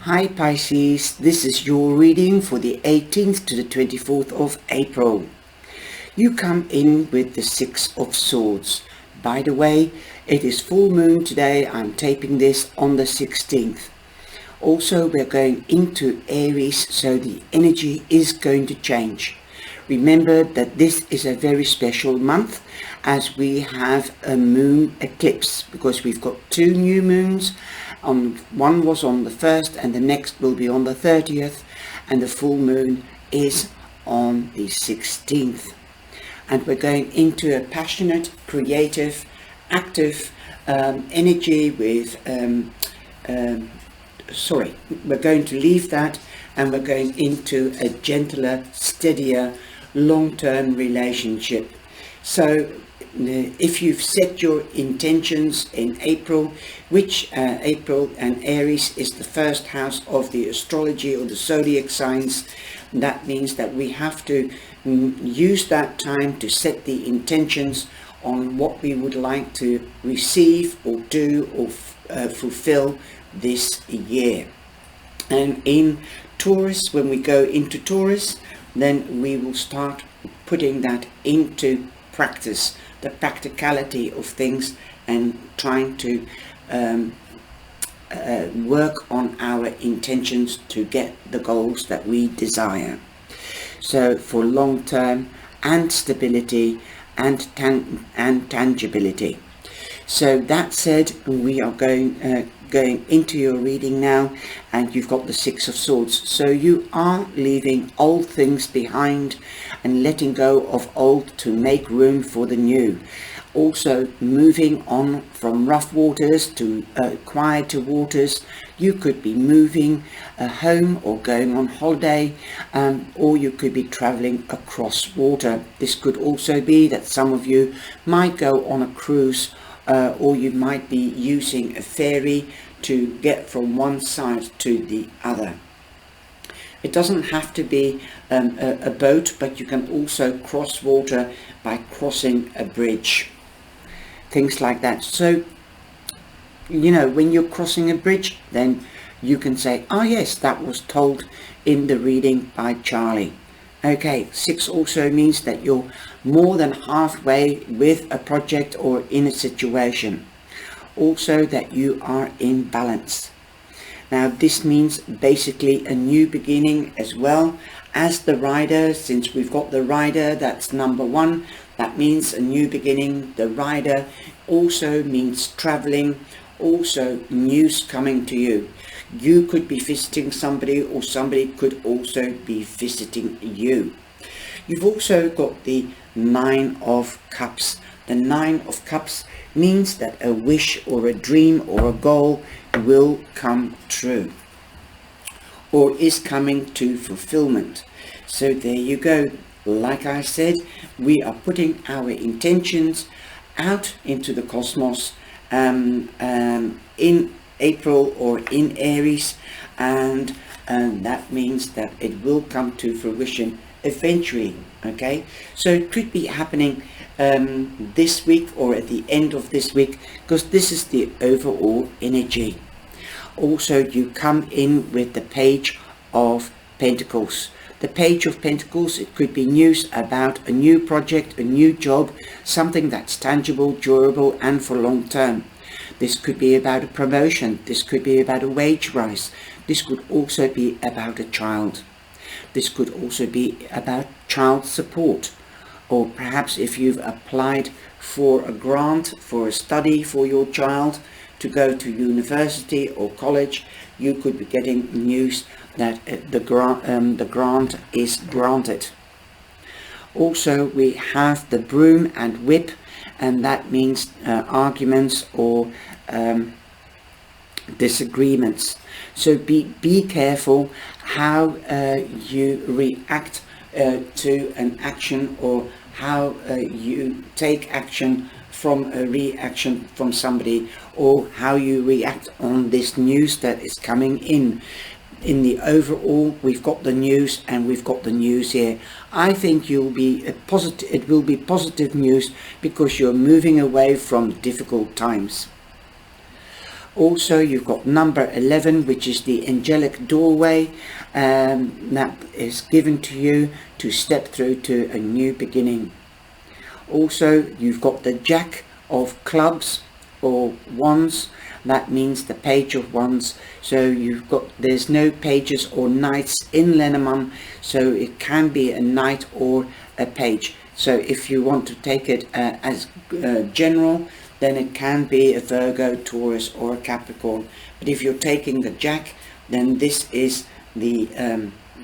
Hi Pisces, this is your reading for the 18th to the 24th of April. You come in with the Six of Swords. By the way, it is full moon today. I'm taping this on the 16th. Also, we're going into Aries, so the energy is going to change. Remember that this is a very special month as we have a moon eclipse because we've got two new moons. One was on the 1st and the next will be on the 30th, and the full moon is on the 16th. And we're going into a passionate, creative, active energy with we're going to leave that and we're going into a gentler, steadier, long-term relationship. So if you've set your intentions in April, which April and Aries is the first house of the astrology or the zodiac signs, that means that we have to use that time to set the intentions on what we would like to receive or do or fulfill this year. And in Taurus, when we go into Taurus, then we will start putting that into practice, the practicality of things, and trying to work on our intentions to get the goals that we desire. So for long term and stability and tangibility. So that said, we are going into your reading now, and you've got the Six of Swords. So you are leaving old things behind and letting go of old to make room for the new. Also moving on from rough waters to quieter waters. You could be moving home or going on holiday, or you could be traveling across water. This could also be that some of you might go on a cruise, or you might be using a ferry to get from one side to the other. It doesn't have to be a boat, but you can also cross water by crossing a bridge. Things like that. So, you know, when you're crossing a bridge, then you can say, oh yes, that was told in the reading by Charlie. Okay, 6 also means that you're more than halfway with a project or in a situation. Also that you are in balance. Now this means basically a new beginning as well as the rider. Since we've got the rider, that's number 1. That means a new beginning. The rider also means traveling, also news coming to you. You could be visiting somebody, or somebody could also be visiting you. You've also got the 9 of Cups. The 9 of Cups means that a wish or a dream or a goal will come true, or is coming to fulfillment. So there you go. Like I said, we are putting our intentions out into the cosmos in April or in Aries, and that means that it will come to fruition eventually. Okay, so it could be happening this week or at the end of this week, because this is the overall energy. Also, you come in with the Page of Pentacles. The Page of Pentacles, it could be news about a new project, a new job, something that's tangible, durable, and for long term. This could be about a promotion. This could be about a wage rise. This could also be about a child. This could also be about child support. Or perhaps if you've applied for a grant for a study for your child to go to university or college, you could be getting news that the grant is granted. Also, we have the Broom and Whip, and that means arguments or disagreements. So be careful how you react to an action, or how you take action from a reaction from somebody, or how you react on this news that is coming in. In the overall, we've got the news, and we've got the news here. I think you'll be positive. It will be positive news because you're moving away from difficult times. Also, you've got number 11, which is the angelic doorway that is given to you to step through to a new beginning. Also, you've got the Jack of Clubs or Wands. That means the Page of Wands. So there's no pages or knights in Lenormand, so it can be a knight or a page. So if you want to take it as general, then it can be a Virgo, Taurus or a Capricorn. But if you're taking the Jack, then this is the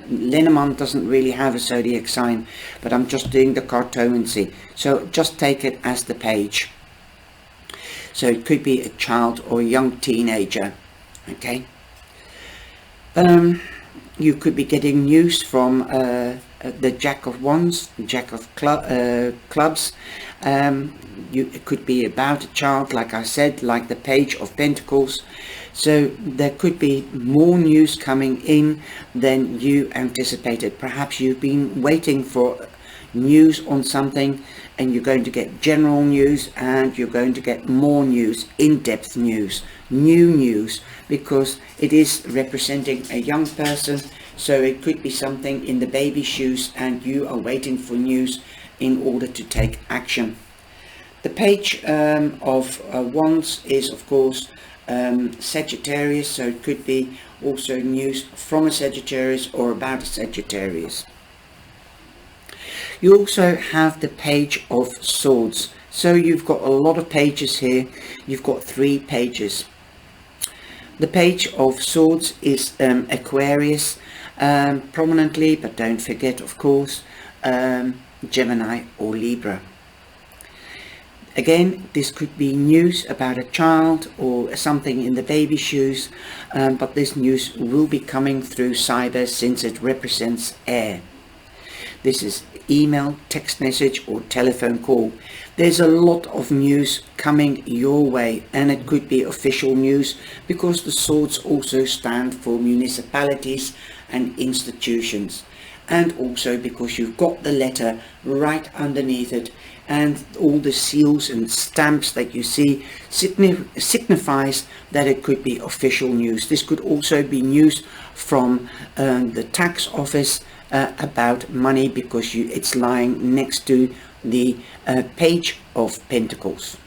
Lenormand doesn't really have a zodiac sign, but I'm just doing the cartomancy, so just take it as the page. So it could be a child or a young teenager. Okay. You could be getting news from the Jack of Wands, the Jack of Clubs. It could be about a child, like I said, like the Page of Pentacles. So there could be more news coming in than you anticipated. Perhaps you've been waiting for news on something, and you're going to get general news, and you're going to get more news, in-depth news, new news, because it is representing a young person. So it could be something in the baby shoes, and you are waiting for news in order to take action. The Page of Wands is, of course, Sagittarius, so it could be also news from a Sagittarius or about a Sagittarius. You also have the Page of Swords. So you've got a lot of pages here. You've got 3 pages. The Page of Swords is Aquarius prominently, but don't forget, of course, Gemini or Libra. Again, this could be news about a child or something in the baby shoes, but this news will be coming through cyber since it represents air. This is email, text message or telephone call. There's a lot of news coming your way, and it could be official news because the swords also stand for municipalities and institutions, and also because you've got the letter right underneath it, and all the seals and stamps that you see signifies that it could be official news. This could also be news from the tax office about money, because it's lying next to the Page of Pentacles.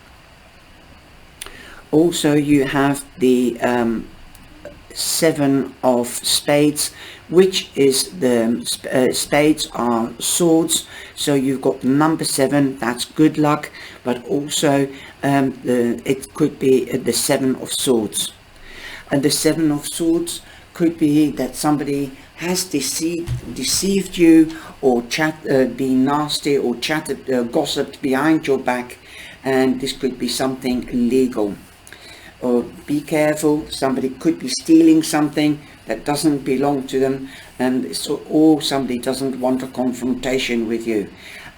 Also, you have the 7 of Spades, which is the spades are swords. So you've got number 7, that's good luck, but also it could be the 7 of Swords. And the 7 of Swords could be that somebody has deceived you, or been nasty, or gossiped behind your back, and this could be something illegal. Or be careful, somebody could be stealing something that doesn't belong to them, or somebody doesn't want a confrontation with you,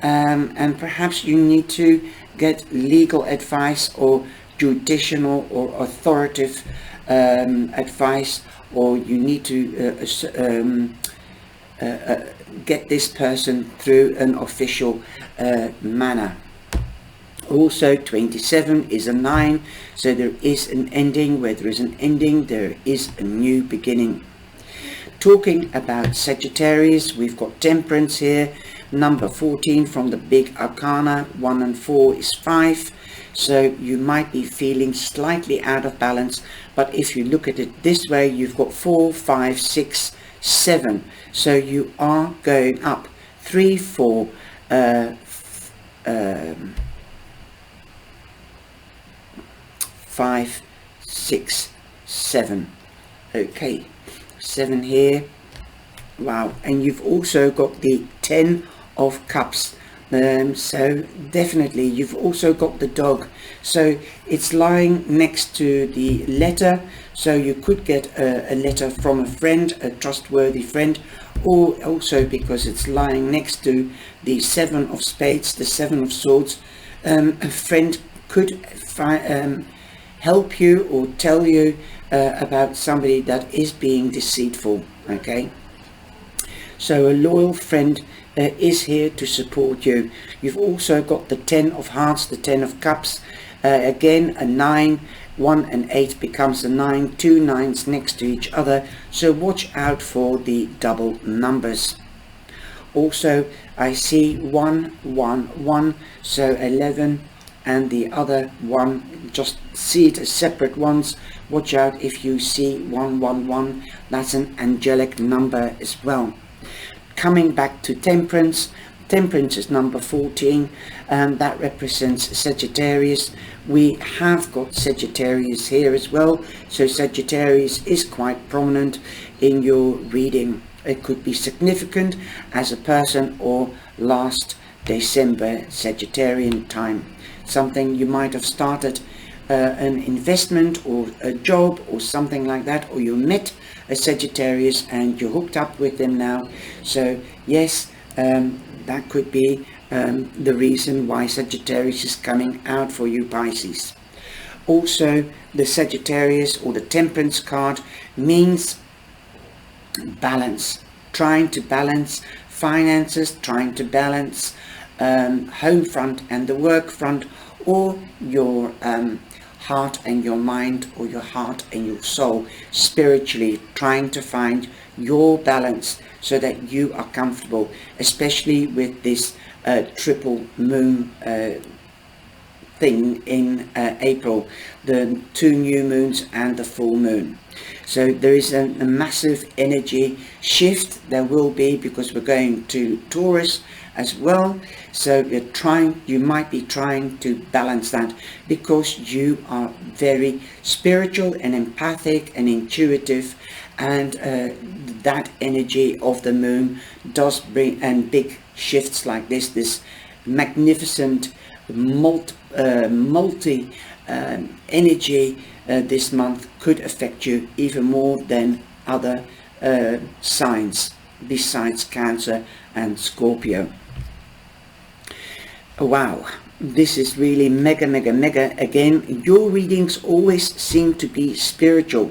and perhaps you need to get legal advice or judicial or authoritative advice, or you need to get this person through an official manner. Also, 27 is a 9, so there is an ending. Where there is an ending, there is a new beginning. Talking about Sagittarius, we've got Temperance here, number 14 from the big arcana. 1 and 4 is 5, so you might be feeling slightly out of balance, but if you look at it this way, you've got 4, 5, 6, 7, so you are going up 3, 4, 5, 6, 7. Okay, 7 here. Wow. And you've also got the 10 of Cups, so definitely you've also got the dog, so it's lying next to the letter, so you could get a letter from a friend, a trustworthy friend, or also because it's lying next to the 7 of Spades, the 7 of Swords, a friend could help you or tell you about somebody that is being deceitful. Okay, so a loyal friend is here to support you. You've also got the 10 of Hearts, the 10 of Cups, again a 9, 1 and 8 becomes a 9, 2 9s next to each other, so watch out for the double numbers. Also, I see 1 1 1, so 11, and the other one, just see it as separate ones. Watch out if you see 1 1 1, that's an angelic number as well. Coming back to Temperance, Temperance is number 14, and that represents Sagittarius. We have got Sagittarius here as well, so Sagittarius is quite prominent in your reading. It could be significant as a person or last December Sagittarian time. Something you might have started an investment or a job or something like that, or you met a Sagittarius and you're hooked up with them now. So yes, that could be the reason why Sagittarius is coming out for you, Pisces. Also, the Sagittarius or the Temperance card means balance, trying to balance finances, trying to balance home front and the work front, or your heart and your mind, or your heart and your soul, spiritually trying to find your balance so that you are comfortable, especially with this triple moon thing in April, the 2 new moons and the full moon. So there is a massive energy shift. There will be, because we're going to Taurus as well. So you might be trying to balance that, because you are very spiritual and empathic and intuitive, and that energy of the moon does bring, and big shifts like this magnificent multi energy this month could affect you even more than other signs besides Cancer and Scorpio. Wow, this is really mega. Again, your readings always seem to be spiritual.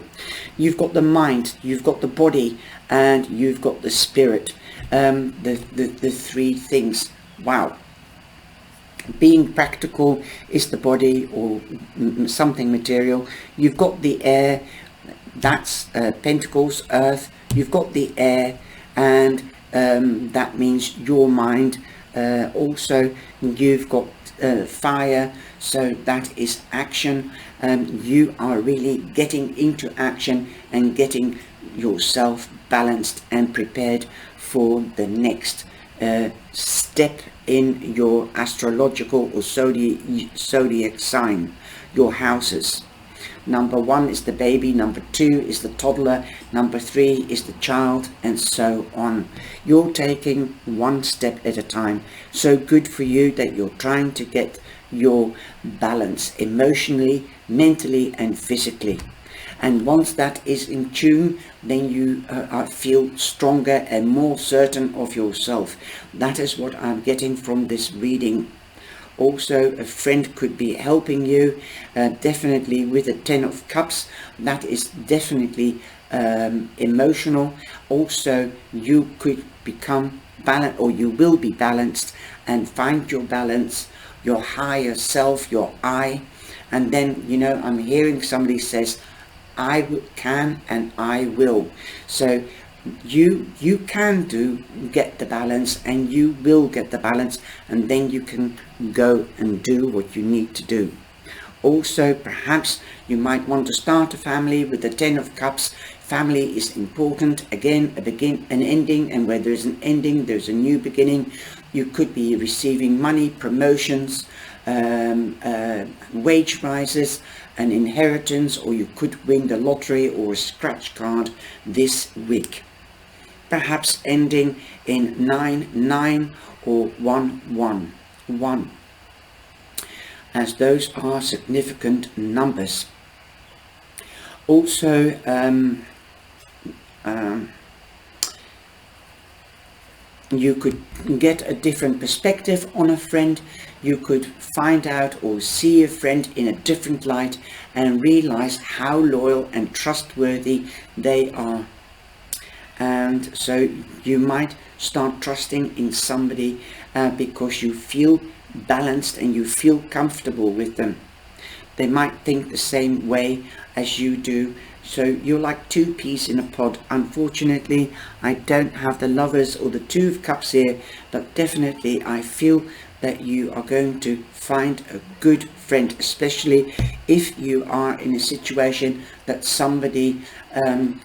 You've got the mind, you've got the body, and you've got the spirit, the three things. Wow. Being practical is the body, or something material. You've got the air, that's Pentacles, Earth. You've got the air, and that means your mind. Also, you've got fire, so that is action. You are really getting into action and getting yourself balanced and prepared for the next step in your astrological or zodiac sign, your houses. Number 1 is the baby, number 2 is the toddler, number 3 is the child, and so on. You're taking one step at a time. So good for you that you're trying to get your balance emotionally, mentally, and physically. And once that is in tune, then you feel stronger and more certain of yourself. That is what I'm getting from this reading. Also, a friend could be helping you, definitely with the 10 of Cups. That is definitely emotional. Also, you could become balanced, or you will be balanced, and find your balance, your higher self, your I. And then, you know, I'm hearing somebody says, I can and I will. So you can get the balance, and you will get the balance, and then you can go and do what you need to do. Also, perhaps you might want to start a family with the 10 of Cups. Family is important. Again, an ending, and where there's an ending, there's a new beginning. You could be receiving money, promotions, wage rises, an inheritance, or you could win the lottery or a scratch card this week. Perhaps ending in 9 or 1, as those are significant numbers. Also, you could get a different perspective on a friend. You could find out or see a friend in a different light and realize how loyal and trustworthy they are. And so you might start trusting in somebody because you feel balanced and you feel comfortable with them. They might think the same way as you do. So you're like two peas in a pod. Unfortunately, I don't have the Lovers or the Two of Cups here, but definitely I feel that you are going to find a good friend, especially if you are in a situation that somebody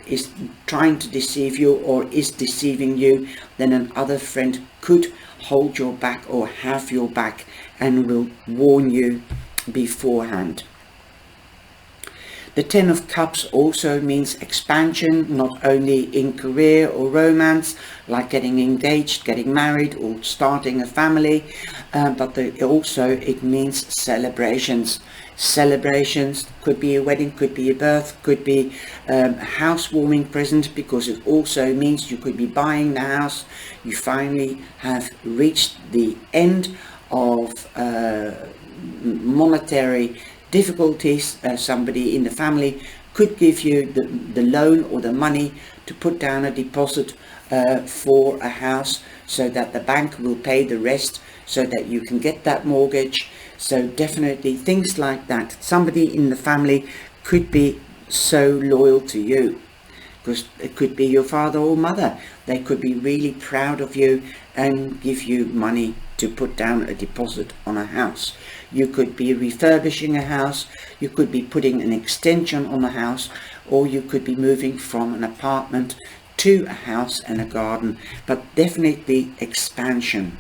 is trying to deceive you or is deceiving you. Then another friend could hold your back or have your back and will warn you beforehand. The Ten of Cups also means expansion, not only in career or romance, like getting engaged, getting married, or starting a family, but also it means celebrations. Celebrations could be a wedding, could be a birth, could be a housewarming present, because it also means you could be buying the house. You finally have reached the end of monetary difficulties. Somebody in the family could give you the loan or the money to put down a deposit for a house, so that the bank will pay the rest, so that you can get that mortgage. So definitely things like that. Somebody in the family could be so loyal to you, because it could be your father or mother. They could be really proud of you and give you money to put down a deposit on a house. You could be refurbishing a house, you could be putting an extension on a house, or you could be moving from an apartment to a house and a garden, but definitely expansion.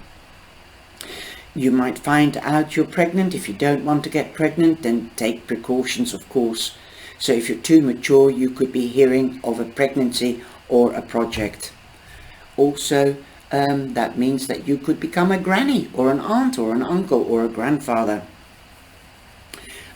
You might find out you're pregnant. If you don't want to get pregnant, then take precautions, of course. So if you're too mature, you could be hearing of a pregnancy or a project. Also, that means that you could become a granny or an aunt or an uncle or a grandfather.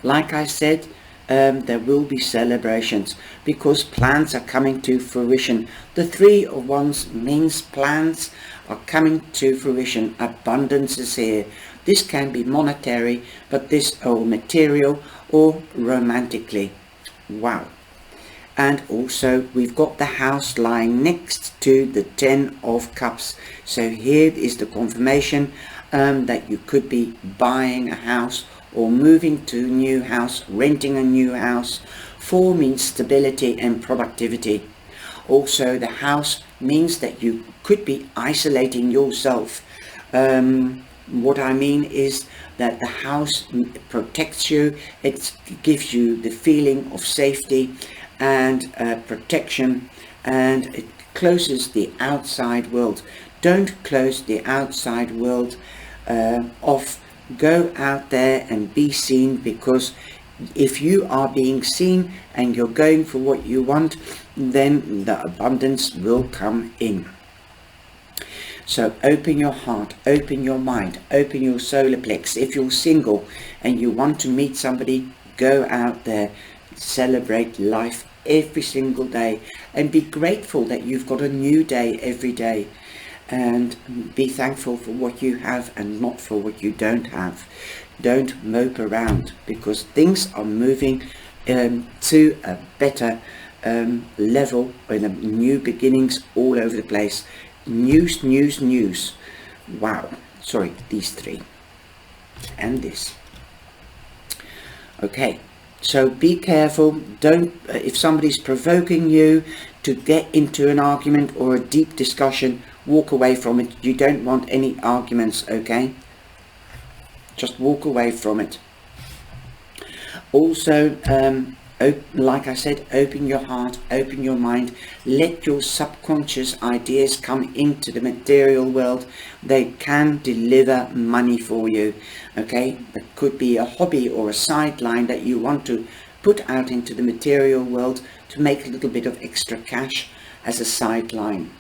Like I said, there will be celebrations because plans are coming to fruition. The Three of Wands means plans are coming to fruition. Abundance is here. This can be monetary, but this or material or romantically. Wow. And also we've got the house lying next to the Ten of Cups. So here is the confirmation that you could be buying a house or moving to a new house, renting a new house. 4 means stability and productivity. Also the house means that you could be isolating yourself. What I mean is that the house protects you. It gives you the feeling of safety and protection, and it closes the outside world. Don't close the outside world off. Go out there and be seen, because if you are being seen and you're going for what you want, then the abundance will come in. So open your heart, open your mind, open your solar plex. If you're single and you want to meet somebody, go out there, celebrate life every single day, and be grateful that you've got a new day every day, and be thankful for what you have and not for what you don't have. Don't mope around, because things are moving to a better level, and new beginnings all over the place. News, news, news. Wow. Sorry, these 3 and this. Okay, so be careful. Don't if somebody's provoking you to get into an argument or a deep discussion, walk away from it. You don't want any arguments, okay? Just walk away from it. Also, like I said, open your heart, open your mind. Let your subconscious ideas come into the material world. They can deliver money for you, okay? It could be a hobby or a sideline that you want to put out into the material world to make a little bit of extra cash as a sideline.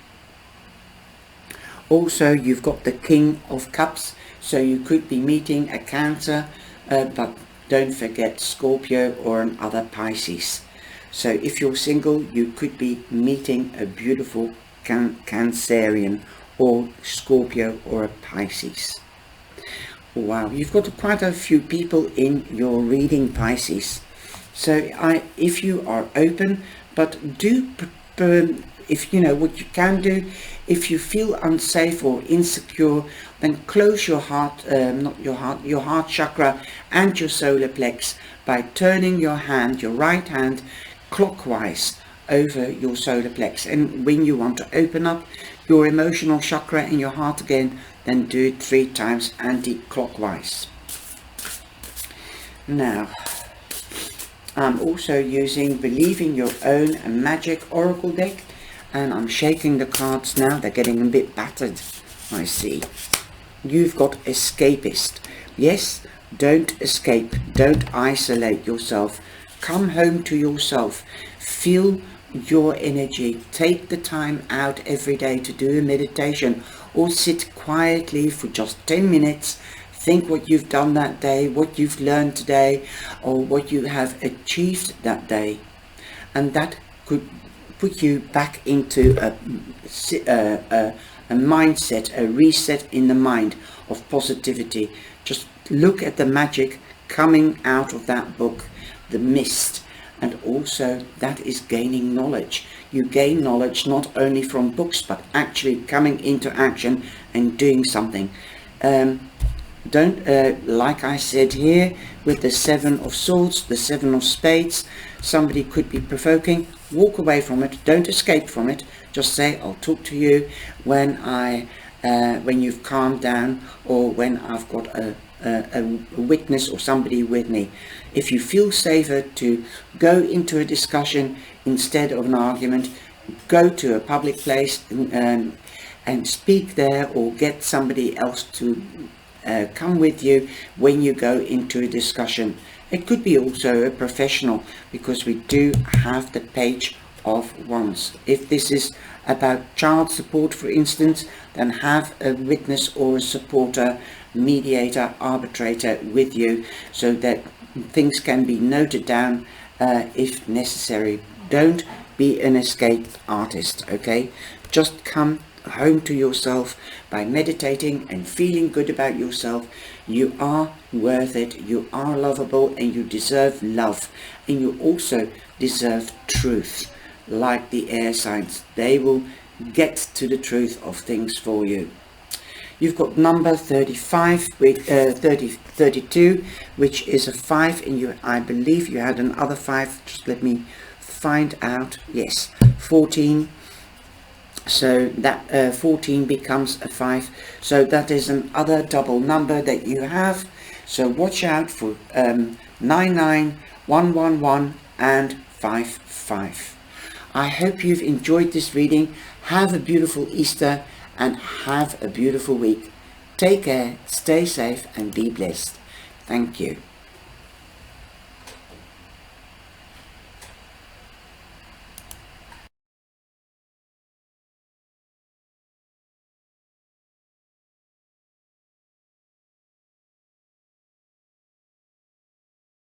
Also, you've got the King of Cups, so you could be meeting a Cancer, but don't forget Scorpio or another Pisces. So if you're single, you could be meeting a beautiful Cancerian or Scorpio or a Pisces. Wow, you've got quite a few people in your reading, Pisces. So if you are open, but do if you know what you can do, if you feel unsafe or insecure, then close your heart, your heart chakra and your solar plex by turning your hand, your right hand, clockwise over your solar plex. And when you want to open up your emotional chakra in your heart again, then do it 3 times anti-clockwise. Now, I'm also using Believing Your Own Magic Oracle deck, and I'm shaking the cards now. They're getting a bit battered, I see. You've got escapist. Yes, don't escape. Don't isolate yourself. Come home to yourself. Feel your energy. Take the time out every day to do a meditation or sit quietly for just 10 minutes. Think what you've done that day, what you've learned today, or what you have achieved that day. And that could put you back into a mindset, a reset in the mind of positivity. Just look at the magic coming out of that book, The Mist. And also that is gaining knowledge. You gain knowledge not only from books, but actually coming into action and doing something. Don't, like I said here, with the 7 of Swords, the 7 of Spades, somebody could be provoking. Walk away from it. Don't escape from it. Just say, I'll talk to you when you've calmed down, or when I've got a witness or somebody with me. If you feel safer to go into a discussion instead of an argument, go to a public place and speak there, or get somebody else to come with you when you go into a discussion. It could be also a professional, because we do have the Page of Wands. If this is about child support, for instance, then have a witness or a supporter, mediator, arbitrator with you, so that things can be noted down if necessary. Don't be an escape artist, okay? Just come home to yourself by meditating and feeling good about yourself. You are worth it, you are lovable, and you deserve love, and you also deserve truth. Like the air signs, they will get to the truth of things for you. You've got number 35, 32, which is a 5, and I believe you had another 5. Just let me find out. Yes, 14. So that 14 becomes a 5. So that is another double number that you have. So watch out for 99, 111 and 55. I hope you've enjoyed this reading. Have a beautiful Easter and have a beautiful week. Take care, stay safe and be blessed. Thank you.